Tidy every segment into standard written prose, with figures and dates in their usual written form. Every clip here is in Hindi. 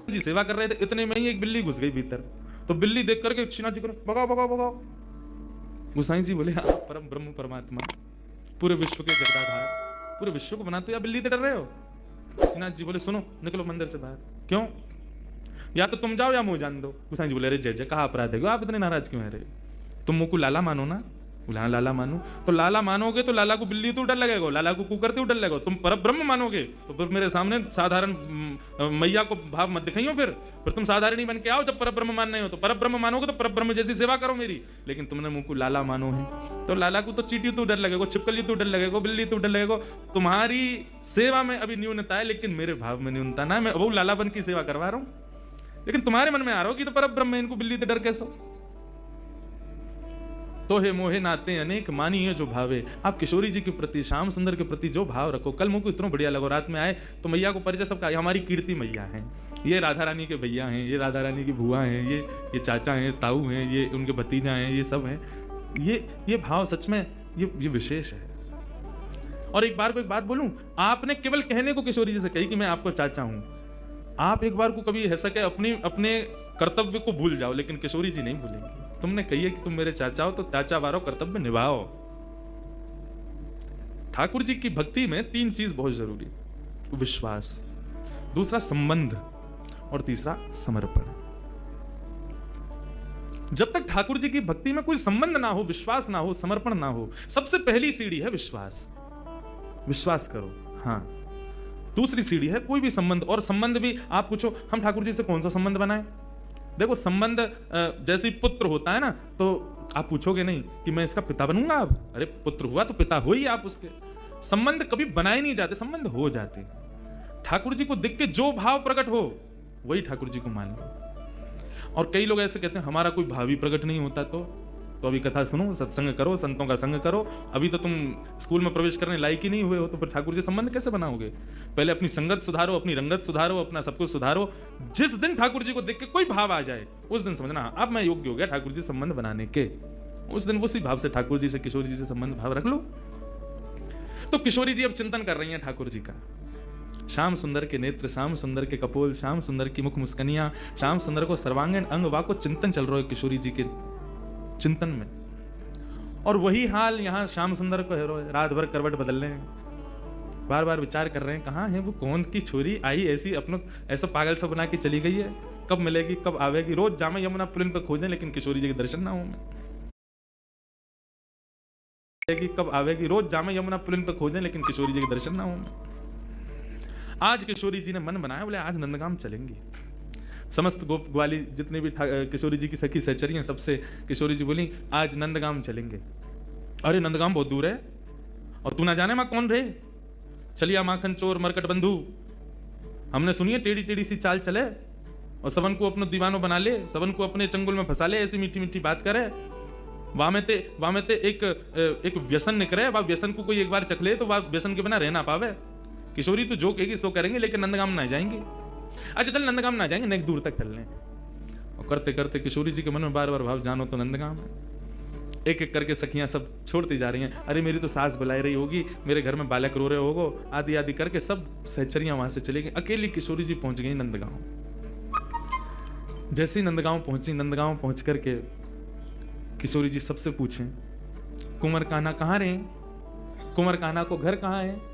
जी सेवा कर रहे थे, इतने में ही एक बिल्ली घुस गई भीतर। तो बिल्ली देख करके श्रीनाथ जी को भगाओ भगाओ भगाओ। गोसाई जी बोले आप परम ब्रह्म परमात्मा, पूरे विश्व के जगदाधार, पूरे विश्व को बनाते हो, या बिल्ली से डर रहे हो? श्रीनाथ जी बोले सुनो, निकलो मंदिर से बाहर। क्यों? या तो तुम जाओ या मुंह जान दो। गोसाई जी बोले अरे जय जय, कहा अपराध है, आप इतने नाराज क्यों है? तुम मुंह को लाला मानो ना। बोला हाँ लाला मानो। तो लाला मानोगे तो लाला को बिल्ली तो डर लगेगा, लाला को कुकर तो डर लगेगा। तुम परब्रह्म मानोगे तो फिर मेरे सामने साधारण मैया को भाव मत दिखाइयो। फिर तुम साधारण ही बन के आओ। जब परब्रह्म मानना हो तो परब्रह्म मानोगे तो परब्रह्म जैसी सेवा करो मेरी। लेकिन तुमने मुंह को लाला मानो है तो लाला को तो चींटी तो डर लगेगा, छिपकली तो डर लगेगा, बिल्ली तो डर लगेगा। तुम्हारी सेवा में अभी न्यूनता है, लेकिन मेरे भाव में न्यूनता ना। मैं वो लाला बन की सेवा करवा रहा हूं, लेकिन तुम्हारे मन में आ रहा हो कि तो परब्रह्म है, इनको बिल्ली से डर कैसा? तो हे मोहे नाते अनेक मानिए जो भावे। आप किशोरी जी के प्रति, श्याम सुंदर के प्रति जो भाव रखो। कल मुझको इतना बढ़िया लगो, रात में आए तो मैया को परिचय सबका, हमारी कीर्ति मैया हैं, ये राधा रानी के भैया हैं, ये राधा रानी की बुआ हैं, ये चाचा हैं, ताऊ हैं, ये उनके भतीजा हैं, ये सब हैं। ये भाव सच में ये विशेष है। और एक बार को एक बात बोलूं, आपने केवल कहने को किशोरी जी से कही कि मैं आपको चाचा हूं। आप एक बार को कभी है सके अपने कर्तव्य को भूल जाओ, लेकिन किशोरी जी नहीं भूलेंगी। तुमने कही है कि तुम मेरे चाचा हो तो चाचा वारो कर्तव्य निभाओ। ठाकुर जी की भक्ति में तीन चीज बहुत जरूरी, विश्वास, दूसरा संबंध और तीसरा समर्पण। जब तक ठाकुर जी की भक्ति में कोई संबंध ना हो, विश्वास ना हो, समर्पण ना हो, सबसे पहली सीढ़ी है विश्वास। विश्वास करो, हाँ। दूसरी सीढ़ी है कोई भी संबंध। और संबंध भी आप पूछो हम ठाकुर जी से कौन सा संबंध बनाए? देखो संबंध जैसे पुत्र होता है ना, तो आप पूछोगे नहीं कि मैं इसका पिता बनूंगा अब। अरे पुत्र हुआ तो पिता हो ही आप उसके। संबंध कभी बनाए नहीं जाते, संबंध हो जाते। ठाकुर जी को देख के जो भाव प्रकट हो वही ठाकुर जी को मान लो। और कई लोग ऐसे कहते हैं हमारा कोई भाव ही प्रकट नहीं होता। तो अभी कथा सुनो, सत्संग करो, संतों का संग करो। अभी तो तुम स्कूल में प्रवेश करने लायक ही नहीं हुए हो, तो फिर ठाकुर जी संबंध कैसे बनाओगे? पहले अपनी संगत सुधारो, अपनी रंगत सुधारो, अपना सब कुछ सुधारो। जिस दिन ठाकुर जी को देख के कोई भाव आ जाए, उस दिन समझना अब मैं योग्य हो गया ठाकुर जी संबंध बनाने के। उस दिन उसी भाव से ठाकुर जी से, किशोरी जी से संबंध भाव रख लो। तो किशोरी जी अब चिंतन कर रही हैं ठाकुर जी का। श्याम सुंदर के नेत्र, श्याम सुंदर के कपोल, श्याम सुंदर की मुख मुस्कनियां, श्याम सुंदर को सर्वांगीण अंग वाको चिंतन चल रहा है किशोरी जी के चिंतन में। और वही हाल यहां श्याम सुंदर को है, रात भर करवट बदल रहे हैं, बार बार विचार कर रहे हैं कहां है वो, कौन की छोरी आई ऐसी अपना ऐसा पागल सा बना के चली गई है, कब मिलेगी, कब आवेगी। रोज जामे यमुना पुलिन पर खोजें लेकिन किशोरी जी के दर्शन ना हो। कब आवेगी, रोज जामे यमुना पुलिन पर खोजें लेकिन किशोरी जी के दर्शन ना हो। आज किशोरी जी ने मन बनाया, बोले आज नंदगाम चलेंगे। समस्त गोप ग्वाली जितने भी किशोरी जी की सखी सहचरी सबसे किशोरी जी बोली आज नंदगाम चलेंगे। अरे नंदगाम बहुत दूर है, और तू ना जाने मां कौन रहे, चलिया माखन चोर मरकट बंधु। हमने सुनी है टेढ़ी टेढ़ी सी चाल चले और सबन को अपने दीवानों बना ले, सबन को अपने चंगुल में फंसा ले, ऐसी मीठी मीठी बात करे। वामेते एक व्यसन निकले, वह व्यसन को कोई एक बार चख ले तो वह व्यसन के बिना रह ना पावे। किशोरी तो जो कहेगी सो करेंगे, लेकिन नंदगाम ना जाएंगे। अच्छा चल नंदगाम ना जाएंगे, नेक दूर तक चल रहे। और करते करते किशोरी जी के मन में बार बार भाव, जानो तो नंदगाम है। एक एक करके सखियां सब छोड़ती जा रही हैं। अरे मेरी तो सास बुलाई रही होगी, मेरे घर में बालक रो रहे होगो, आदि आदि करके सब सहचरियां वहां से चली गई। अकेली किशोरी जी पहुंच गई नंदगांव। जैसे ही नंदगांव पहुंची, नंदगांव पहुंच करके किशोरी जी सबसे पूछें कुंवर कान्हा कहाँ रहे, कुंवर कान्हा को घर कहाँ है।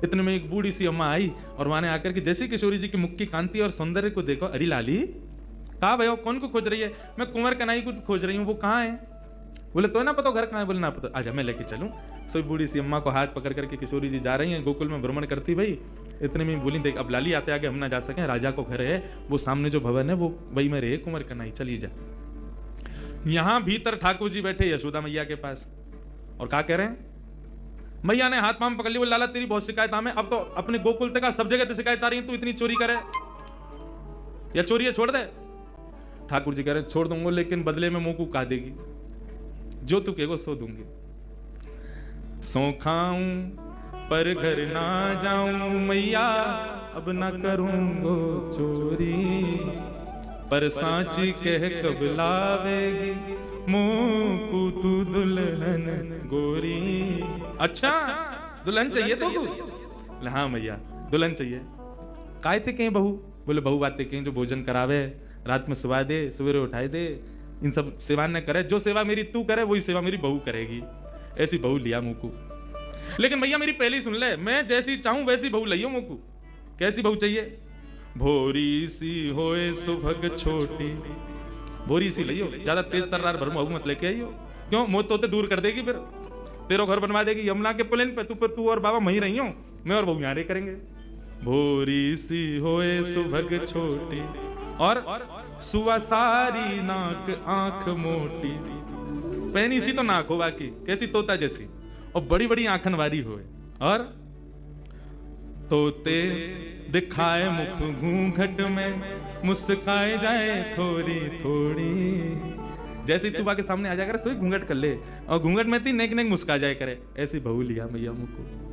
इतने में एक बूढ़ी सी अम्मा आई और वहां आकर के जैसे किशोरी जी की मुख की कांति और सौंदर्य को देखो, अरे लाली कहा भयो, कौन को खोज रही है? मैं कुंवर कन्हई को खोज रही हूँ, वो कहाँ है? बोले तो ना पता घर कहाँ है? बोले ना पता, आजा मैं लेके चलूं। सो बूढ़ी सी अम्मा को हाथ पकड़ करके किशोरी जी जा रही हैं, गोकुल में भ्रमण करती भाई। इतने में बोली देख अब लाली आते आगे हम ना जा सके, राजा को घर है, वो सामने जो भवन है वो वही में रहे कुंवर कन्हई, चली जा। यहां भीतर ठाकुर जी बैठे यशोदा मैया के पास और क्या कह रहे हैं, मैया ने हाथ पांव पकड़ ली, बोले लाला तेरी बहुत शिकायत हमें, अब तो अपने गोकुल तक सब जगह शिकायत आ रही है, तू इतनी चोरी करे या चोरी है छोड़ दे। ठाकुर जी कह रहे छोड़ दूंगा, लेकिन बदले में मुंह को का देगी, जो तू कहेगो सो दूंगी। सो खाऊं पर घर ना जाऊं मैया, अब ना करूंगो चोरी, पर सांची कह कब लावेगी मुंह को तू दुल्हन गोरी। अच्छा दुल्हन चाहिए तो हाँ मैया दुल्हन चाहिए। काय थे कहीं बहू? बोले बहू बातें कहीं जो भोजन करावे, रात में सुला दे, सवेरे उठाए दे, इन सब सेवा न करे, जो सेवा मेरी तू करे वही सेवा मेरी बहू करेगी। ऐसी बहू लिया मुझको। लेकिन भैया मेरी पहली सुन ले, मैं जैसी चाहूं वैसी बहू लियो मुझको। कैसी बहू चाहिए? भोरी सी होए सुभग छोटी, भोरी सी लियो, ज्यादा तेज तर्रार भरमू मत लेके आइयो। क्यों? मौत तो दूर कर देगी, फिर तेरा घर बनवा देगी यमुना के प्लेन पे, तू और बाबा वहीं रही हो, मैं और बहू यहाँ रह करेंगे। भोरी सी होए सुभग छोटी और सुवा सारी नाक आंख मोटी। पहनी सी तो नाक हो बाकी, कैसी तोता जैसी, और बड़ी बड़ी आंखन वारी होए, और तोते दिखाए मुख घूंघट में, मुस्काए जाए थोड़ी थोड़ी। जैसे तू बाके सामने आ जाए करे सोई घूंघट कर ले, और घूंघट में ती नेक नेक मुस्का जाए करे। ऐसी बहू लिया मैया मुझको।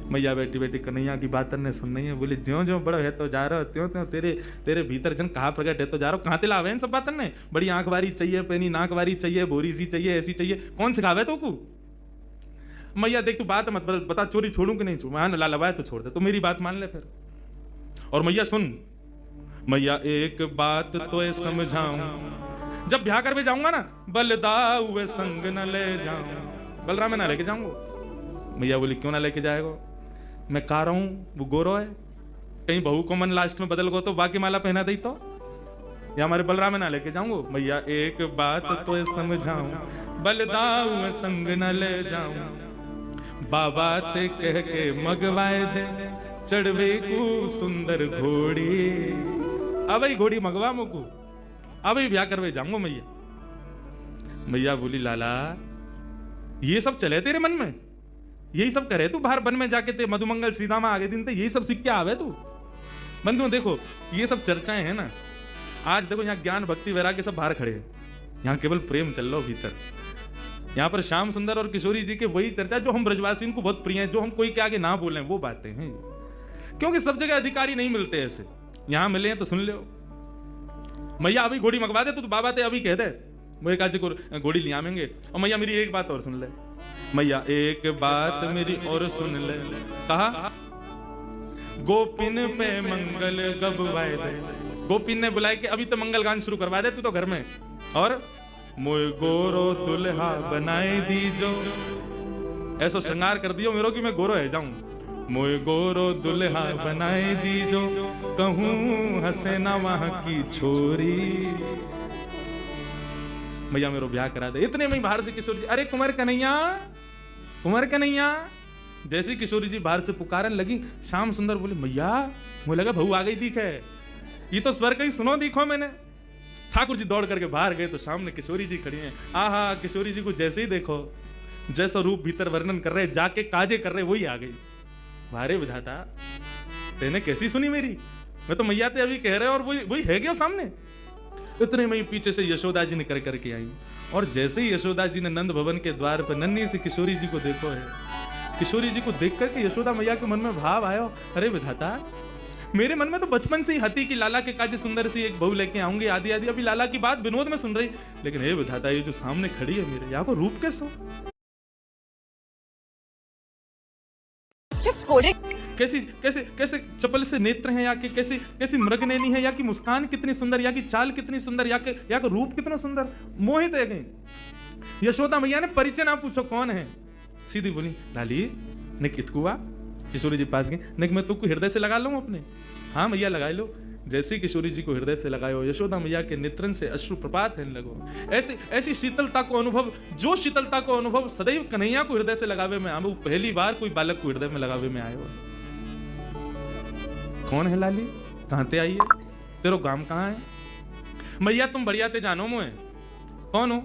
मैया बेटी बेटी कन्हैया की बात ने सुन नहीं है। बोले ज्यों ज्यों बड़ा है तो जा रहा, त्यों त्यों तेरे भीतर जन कहाँ प्रकट है तो जा रहा। कहाँ तिला इन सब बातन ने? बड़ी आंख वारी चाहिए, पैनी नाक वारी चाहिए, बोरी सी चाहिए, ऐसी चाहिए, कौन सिखावे तो को? मैया देख तू बात मत बदल, बता चोरी छोड़ू कि नहीं छोड़ू? हाँ लालवाए तो छोड़ दे, तो मेरी बात मान ले फिर। और मैया सुन, मैया एक बात तो समझाऊं, जब ब्याह कर भी जाऊंगा ना, बलदाऊ संग न ले जाऊं, बलराम में ना लेके जाऊंगा। मैया बोली क्यों ना लेके जाएगा? मैं कह रहा हूं वो गोरो है, कहीं बहू को मन लास्ट में बदल गो तो बाकी माला पहना दी तो, या हमारे बलराम में ना लेके जाऊंगा। मैया एक बात तो समझाऊं, बलदाऊ संग न ले जाऊं, बाबा ते कह के मगवाए दे, चढ़वे को सुंदर घोड़ी। अब घोड़ी मगवा मुको, अब ब्याह करवे जाऊंगा मैया। मैया बोली लाला ये सब चले तेरे मन में, यही सब करे तू बाहर वन में जाके, ते मधुमंगल श्रीधामा आगे दिन ते यही सब सीख के आवे तू। बंधु देखो ये सब चर्चाएं हैं ना, आज देखो यहाँ ज्ञान भक्ति वैराग्य सब बाहर खड़े हैं, यहाँ केवल प्रेम चल रहा भीतर। यहाँ पर श्याम सुंदर और किशोरी जी के वही चर्चा जो हम ब्रजवासियों को बहुत प्रिय है, जो हम कोई के आगे ना बोले वो बातें हैं, क्योंकि सब जगह अधिकारी नहीं मिलते ऐसे। यहाँ मिले हैं तो सुन लो। मैया अभी घोड़ी मंगवा दे, तू तो बाबा ते अभी कह दे, मेरे काजी को घोड़ी ले आवेंगे। और मैया मेरी एक बात और सुन ले, मैया एक बात मेरी और सुन ले। कहा गोपिन पे मंगल गबवाए दे, गोपिन ने बुलाए कि अभी तो मंगल गान शुरू करवा दे तू तो घर में, और मोय गोरो दुल्हा बनाए दीजो, ऐसा श्रृंगार कर दियो मेरो कि मैं गोरो है जाऊं। मोय गोरो दुल्हा बनाए दीजो, कहूं हंसे ना वहां की छोरी। भैया मेरो ब्याह करा दे। इतने में बाहर से किशोरी जी, अरे कुंवर कन्हैया, कुंवर कन्हैया, जैसी किशोरी जी बाहर से पुकारने लगी, श्याम सुंदर बोले मैया, मुझे लगा बहू आ गई दिख है, ये तो स्वर कहीं सुनो दिखो मैंने। ठाकुर जी दौड़ करके बाहर गए तो सामने किशोरी जी खड़ी हैं। आहा, किशोरी जी को जैसे ही देखो, जैसा रूप भीतर वर्णन कर रहे, जाके काजे कर रहे, वही आ गई। वारे विधाता, तेने कैसी सुनी मेरी? मैं तो मैया ते अभी कह रहे और वही है क्या सामने? इतने में पीछे से यशोदा जी निकल करके आई, और जैसे ही यशोदा जी ने नंद भवन के द्वार पर नन्ही से किशोरी जी को देखो है, किशोरी जी को देख करके यशोदा मैया के मन में भाव आयो, अरे विधाता, मेरे मन में तो बचपन से ही हती कि लाला के काजे सुंदर सी एक बहू लेके आऊंगी, आदि आदि। अभी लाला की बात विनोद में सुन रही, लेकिन हे विधाता, ये जो सामने खड़ी है मेरे, यहाँ को रूप कैसा, कैसी कैसे कैसे चपल से नेत्र हैं, या कि कैसी कैसी मृगनैनी है, या कि मुस्कान कितनी सुंदर, या कि चाल कितनी सुंदर, या कि रूप कितना सुंदर, मोहित है गई। यशोदा मैया ने परिचय ना पूछो कौन है, सीधी बोली लाली ने कितकुआ। किशोरी जी पास गए, नहीं मैं तुमको हृदय से लगा लूं अपने। हाँ मैया लगा लो। जैसे किशोरी जी को हृदय से लगायो, यशोदा मैया के नेत्रन से अश्रु प्रपात होने लगो। ऐसी ऐसी शीतलता को अनुभव, जो शीतलता को अनुभव सदैव कन्हैया को हृदय से लगावे में आवे, पहली बार कोई बालक को हृदय में लगावे में आयो। कौन है लाली, कहां ते आई है, तेरो गांव कहाँ है? मैया तुम बढ़िया ते जानो मुझे, कौन हो?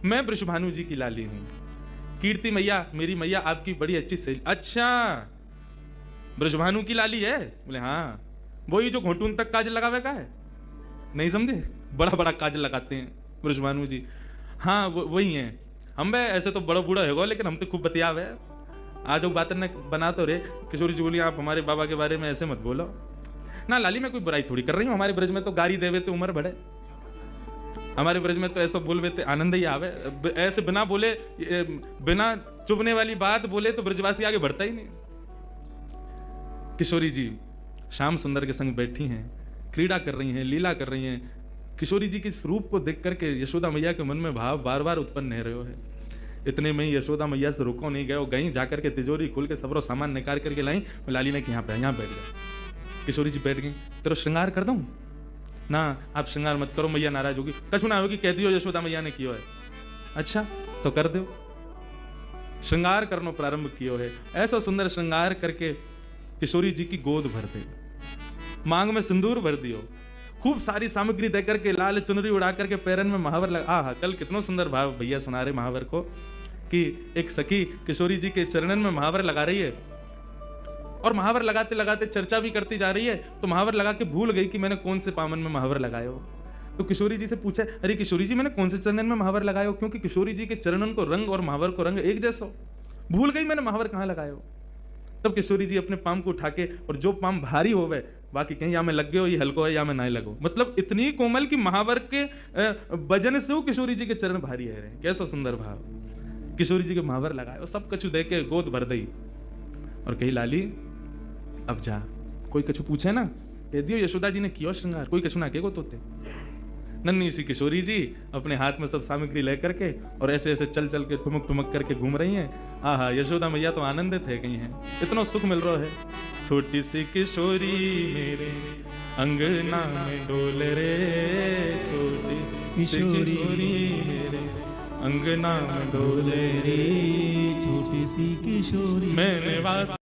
मैं वृषभानु जी की लाली हूँ, कीर्ति मैया, मेरी मैया आपकी बड़ी अच्छी सहेली। अच्छा, वृषभानु की लाली है? बोले हाँ, वही जो घोटून तक काजल लगावे का है, नहीं समझे, बड़ा बड़ा काजल लगाते हैं वृषभानु जी। हाँ वही है, हम बे ऐसे तो बड़ा बूढ़ा होगा, लेकिन हम तो खूब बतियावे। आज वो बात ने बना तो रे। किशोरी जी बोली आप हमारे बाबा के बारे में ऐसे मत बोलो ना लाली, मैं कोई बुराई थोड़ी कर रही हूँ। हमारे ब्रज में तो गारी देवे तो उम्र बढ़े, हमारे ब्रज में तो ऐसा बोलवे तो आनंद ही आवे। ऐसे बिना बोले, बिना चुभने वाली बात बोले तो ब्रजवासी आगे बढ़ता ही नहीं। किशोरी जी श्याम सुंदर के संग बैठी हैं, क्रीड़ा कर रही हैं, लीला कर रही हैं। किशोरी जी के इस रूप को देख करके यशोदा मैया के मन में भाव बार बार उत्पन्न हो रहे है। इतने में ही यशोदा मैया से रुको नहीं गए, गई जाकर के तिजोरी खोल के सबरो सामान निकाल करके लाई। लाली ने कि यहाँ पे यहाँ बैठ गया। किशोरी जी बैठ गई। तेरा श्रृंगार कर दूं? ना आप श्रृंगार मत करो, मैया नाराज होगी। कछु ना होगी, कह दियो यशोदा मैया ने कियो है। अच्छा तो कर दो। श्रृंगार करनो प्रारंभ कियो है। ऐसा सुंदर श्रृंगार करके किशोरी जी की गोद भर दे, मांग में सिंदूर भर दियो, खूब सारी सामग्री देकर के लाल चुनरी उड़ा करके पैरन में महावर लगा। हाँ, कल कितना सुंदर भाव भैया सुना रहे महावर को कि एक सखी किशोरी जी के चरणन में महावर लगा रही है और महावर लगाते लगाते चर्चा भी करती जा रही है। तो महावर लगा के भूल गई कि मैंने कौन से पामन में महावर लगाए हो। तो किशोरी जी से पूछा, अरे किशोरी जी मैंने कौन से चरणन में महावर लगाए हो? क्योंकि किशोरी जी के चरणन को रंग और महावर को रंग एक जैसा, भूल गई मैंने महावर कहाँ लगाए हो। तब किशोरी जी अपने पाम को उठा के, और जो पाम भारी होवे बाकी कहीं या में लग गए हो, ये हल्को है या में ना लगो, मतलब इतनी कोमल की महावर के वजन से वो किशोरी जी के चरण भारी है। कैसा सुंदर भाव। किशोरी जी के महावर लगाए और सब कछु दे के गोद भर दई और कही लाली अब जा, कोई कछु पूछे ना कह दियो यशोदा जी ने किया श्रृंगार, कोई कछु ना के तोते। नन्ही सी किशोरी जी अपने हाथ में सब सामग्री लेकर के और ऐसे ऐसे चल चल के ठुमक ठुमक करके घूम रही हैं। आहा, यशोदा मैया तो आनंदित है गई हैं, इतना सुख मिल रहा है। छोटी सी किशोरी मेरे अंगना में डोल रे, छोटी सी किशोरी मेरे अंगना में डोल रे, छोटी सी किशोरी मैंने वास